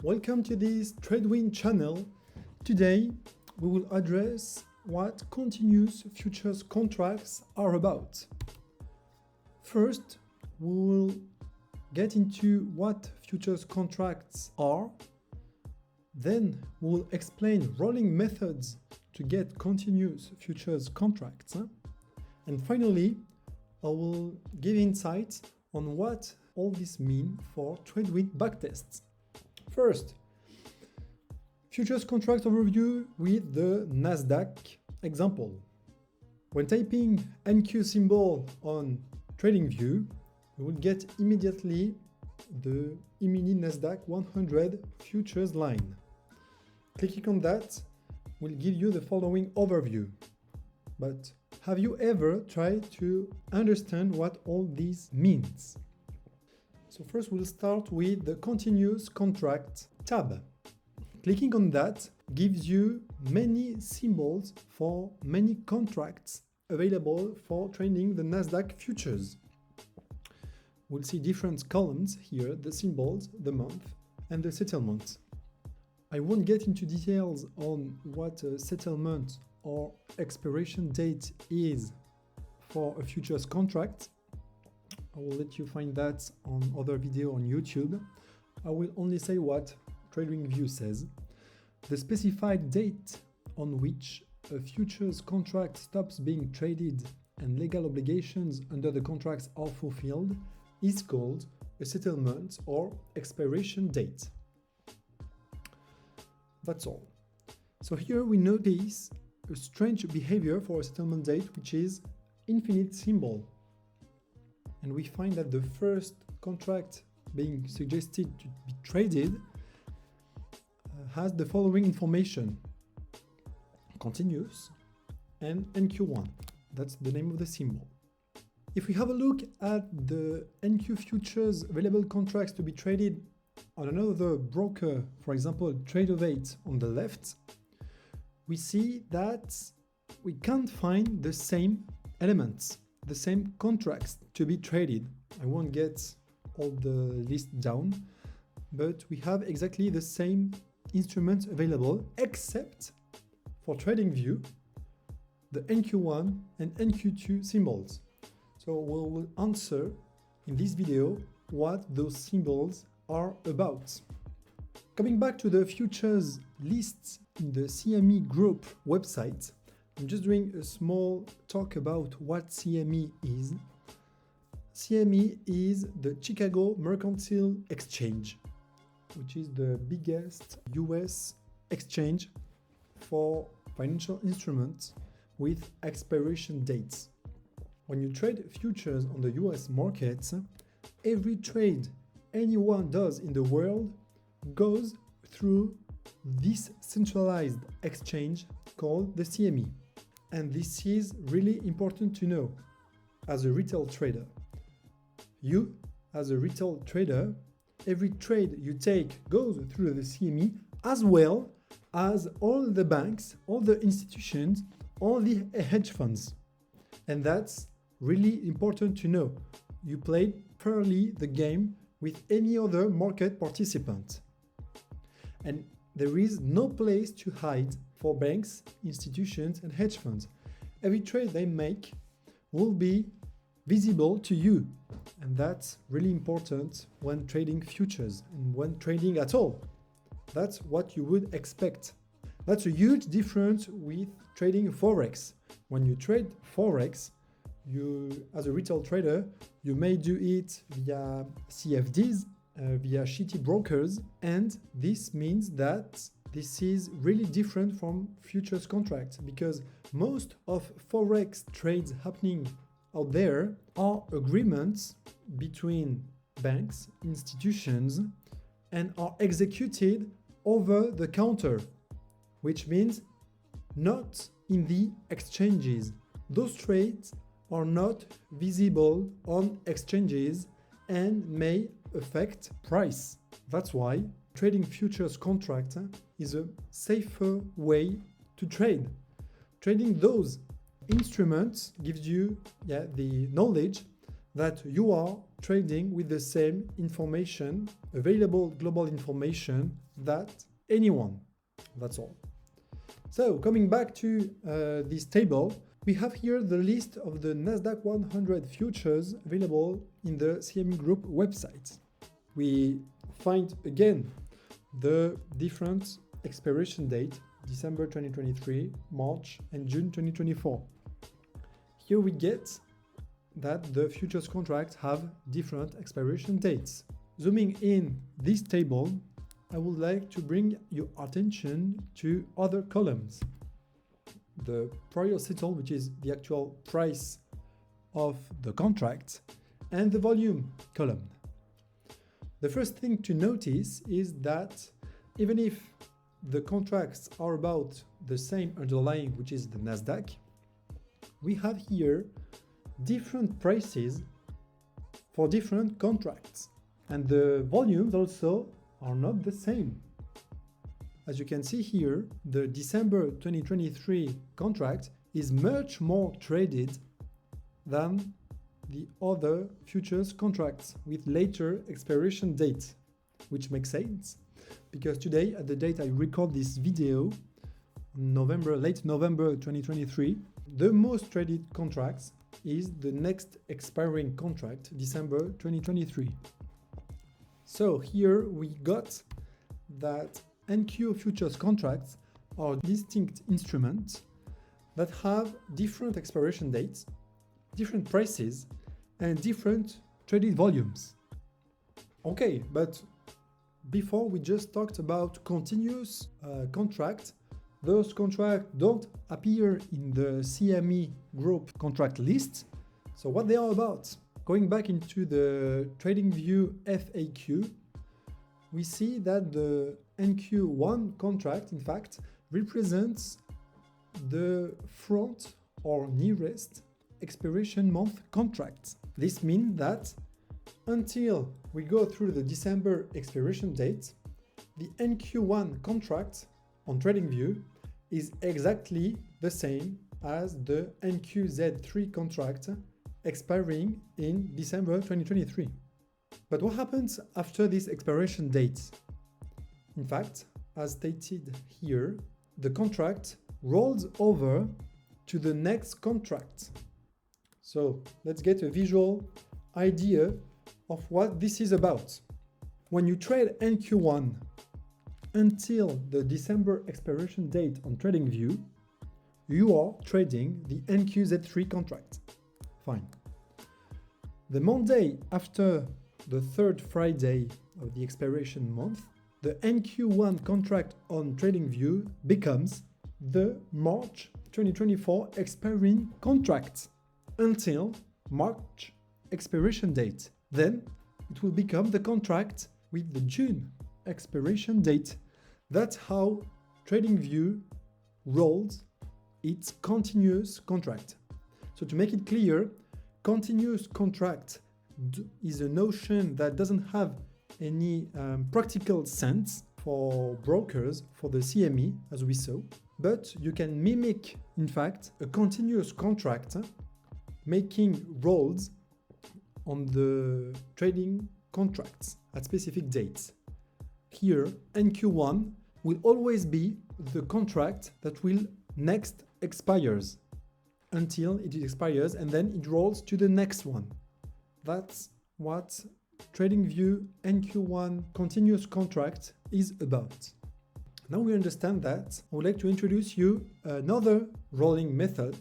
welcome to this TradeWin channel. Today we will address what continuous futures contracts are about. First, we will get into what futures contracts are. Then we will explain rolling methods to get continuous futures contracts. And finally, I will give insights on what all this means for TradeWin Backtests. First, futures contract overview with the Nasdaq example. When typing NQ symbol on TradingView, you will get immediately the E-mini Nasdaq 100 futures line. Clicking on that will give you the following overview. But have you ever tried to understand what all this means? So first we'll start with the continuous contract tab. Clicking on that gives you many symbols for many contracts available for trading the Nasdaq futures. We'll see different columns here, the symbols, the month, and the settlement. I won't get into details on what a settlement or expiration date is for a futures contract. I will let you find that on other video on YouTube. I will only say what TradingView says. The specified date on which a futures contract stops being traded and legal obligations under the contracts are fulfilled is called a settlement or expiration date. That's all. So here we notice a strange behavior for a settlement date, which is infinite symbol. And we find that the first contract being suggested to be traded has the following information: continuous and NQ1. That's the name of the symbol. If we have a look at the NQ futures available contracts to be traded on another broker, for example, Trade08 on the left, we see that we can't find the same elements, the same contracts to be traded. I won't get all the list down, but we have exactly the same instruments available, except for TradingView, the NQ1 and NQ2 symbols. So we will answer in this video what those symbols are about. Coming back to the futures lists in the CME group website, I'm just doing a small talk about what CME is. CME is the Chicago Mercantile Exchange, which is the biggest US exchange for financial instruments with expiration dates. When you trade futures on the US markets, every trade anyone does in the world goes through this centralized exchange called the CME. And this is really important to know as a retail trader. You, as a retail trader, every trade you take goes through the CME, as well as all the banks, all the institutions, all the hedge funds. And that's really important to know. You play fairly the game with any other market participant. And there is no place to hide for banks, institutions, and hedge funds. Every trade they make will be visible to you. And that's really important when trading futures and when trading at all. That's what you would expect. That's a huge difference with trading Forex. When you trade Forex, you, as a retail trader, you may do it via CFDs, via shitty brokers, and this means that this is really different from futures contracts, because most of Forex trades happening out there are agreements between banks, institutions, and are executed over the counter, which means not in the exchanges. Those trades are not visible on exchanges and may affect price. That's why trading futures contracts is a safer way to trade. Trading those instruments gives you the knowledge that you are trading with the same information, available global information that anyone. That's all. So coming back to this table, we have here the list of the Nasdaq 100 futures available in the CME Group website. We find again the different expiration date, December 2023, March and June 2024. Here we get that the futures contracts have different expiration dates. Zooming in this table, I would like to bring your attention to other columns. The prior settle, which is the actual price of the contract, and the volume column. The first thing to notice is that even if the contracts are about the same underlying, which is the Nasdaq, we have here different prices for different contracts. And the volumes also are not the same. As you can see here, the December 2023 contract is much more traded than the other futures contracts with later expiration dates, which makes sense because today, at the date I record this video, late November 2023, the most traded contracts is the next expiring contract, December 2023. So here we got that NQ futures contracts are distinct instruments that have different expiration dates, different prices, and different traded volumes. Okay, but before we just talked about continuous contracts. Those contracts don't appear in the CME Group contract list. So what they are about? Going back into the TradingView FAQ, we see that the NQ1 contract, in fact, represents the front or nearest expiration month contract. This means that until we go through the December expiration date, the NQ1 contract on TradingView is exactly the same as the NQZ3 contract expiring in December 2023. But what happens after this expiration date? In fact, as stated here, the contract rolls over to the next contract. So let's get a visual idea of what this is about. When you trade NQ1 until the December expiration date on TradingView, you are trading the NQZ3 contract. Fine. The Monday after the third Friday of the expiration month, the NQ1 contract on TradingView becomes the March 2024 expiring contract until March expiration date. Then it will become the contract with the June expiration date. That's how TradingView rolls its continuous contract. So to make it clear, continuous contract is a notion that doesn't have any practical sense for brokers, for the CME, as we saw, but you can mimic, in fact, a continuous contract making rolls on the trading contracts at specific dates. Here, NQ1 will always be the contract that will next expires until it expires, and then it rolls to the next one. That's what TradingView NQ1 continuous contract is about. Now we understand that, I would like to introduce you another rolling method,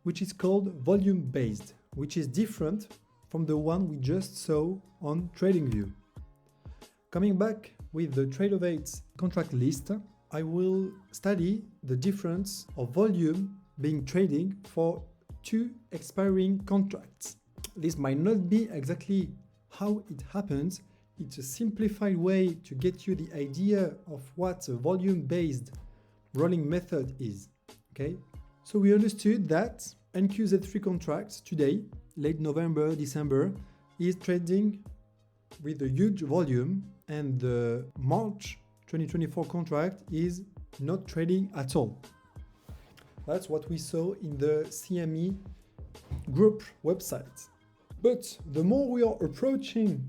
which is called volume-based, which is different from the one we just saw on TradingView. Coming back with the TradeOvate contract list, I will study the difference of volume being trading for two expiring contracts. This might not be exactly how it happens. It's a simplified way to get you the idea of what a volume-based rolling method is. Okay, so we understood that NQZ3 contracts today, late November, December, is trading with a huge volume, and the March 2024 contract is not trading at all. That's what we saw in the CME Group website. But the more we are approaching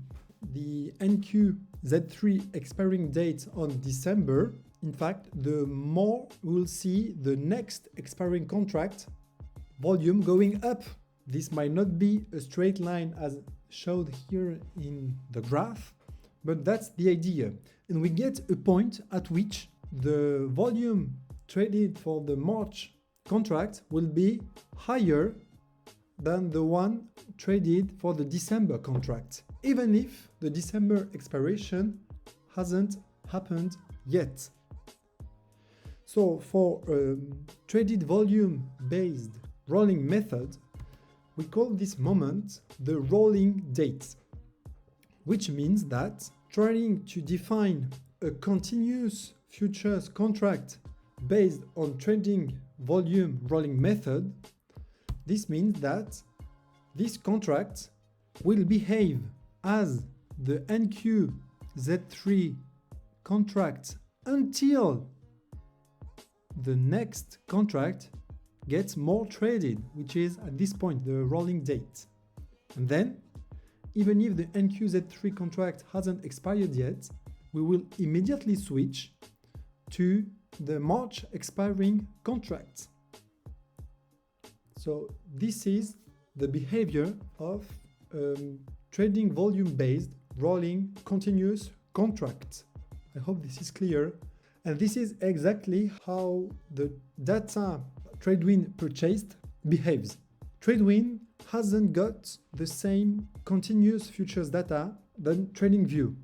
the NQZ3 expiring date on December, in fact, the more we'll see the next expiring contract volume going up. This might not be a straight line as showed here in the graph, but that's the idea. And we get a point at which the volume traded for the March contract will be higher than the one traded for the December contract, even if the December expiration hasn't happened yet. So for a traded volume based rolling method, we call this moment the rolling date, which means that trying to define a continuous futures contract based on trading volume rolling method, this means that this contract will behave as the NQZ3 contract until the next contract gets more traded, which is at this point the rolling date. And then, even if the NQZ3 contract hasn't expired yet, we will immediately switch to the March expiring contract. So this is the behavior of trading volume-based rolling continuous contract. I hope this is clear. And this is exactly how the data TradeWin purchased behaves. TradeWin hasn't got the same continuous futures data than TradingView.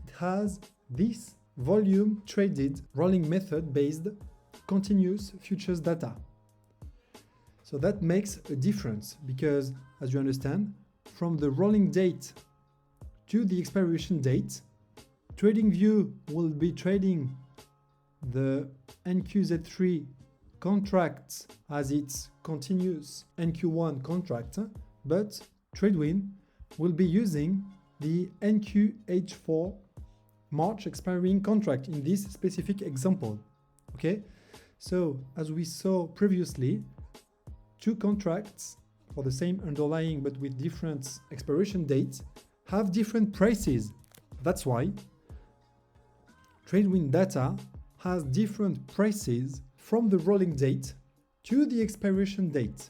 It has this volume traded rolling method based continuous futures data. So that makes a difference because, as you understand, from the rolling date to the expiration date, TradingView will be trading the NQZ3 contracts as its continuous NQ1 contract, but TradeWin will be using the NQH4 March expiring contract in this specific example. Okay, so as we saw previously, two contracts for the same underlying but with different expiration dates have different prices. That's why TradeWin data has different prices from the rolling date to the expiration date,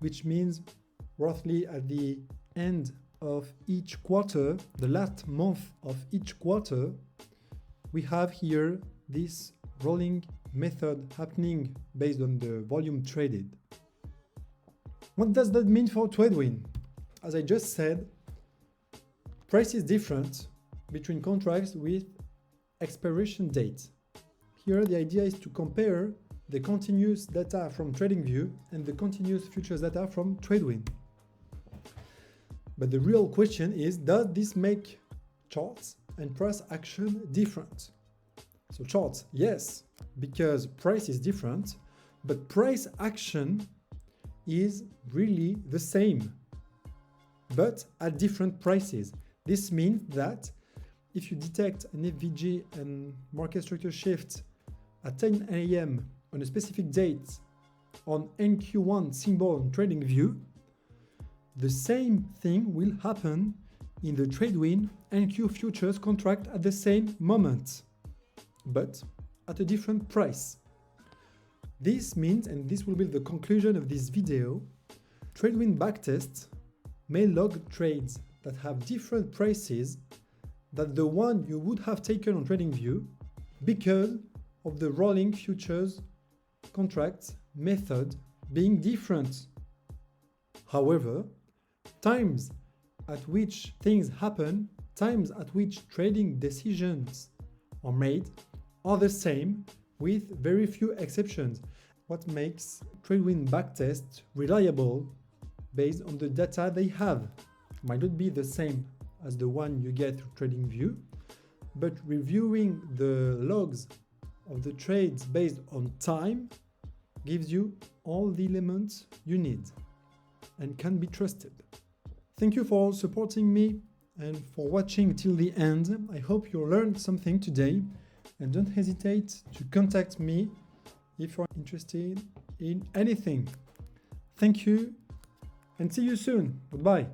which means roughly at the end of each quarter, the last month of each quarter, we have here this rolling method happening based on the volume traded. What does that mean for TradeWin? As I just said, price is different between contracts with expiration date. Here the idea is to compare the continuous data from TradingView and the continuous futures data from TradeWin. But the real question is, does this make charts and price action different? So charts, yes, because price is different, but price action is really the same, but at different prices. This means that if you detect an FVG and market structure shift at 10 a.m. on a specific date on NQ1 symbol on TradingView, the same thing will happen in the TradeWin NQ futures contract at the same moment, but at a different price. This means, and this will be the conclusion of this video, TradeWin Backtest may log trades that have different prices than the one you would have taken on TradingView because of the rolling futures contracts method being different. However, times at which things happen, times at which trading decisions are made are the same with very few exceptions. What makes TradeWin Backtest reliable based on the data they have might not be the same as the one you get through TradingView, but reviewing the logs of the trades based on time gives you all the elements you need and can be trusted. Thank you for supporting me and for watching till the end. I hope you learned something today, and don't hesitate to contact me if you're interested in anything. Thank you and see you soon. Goodbye.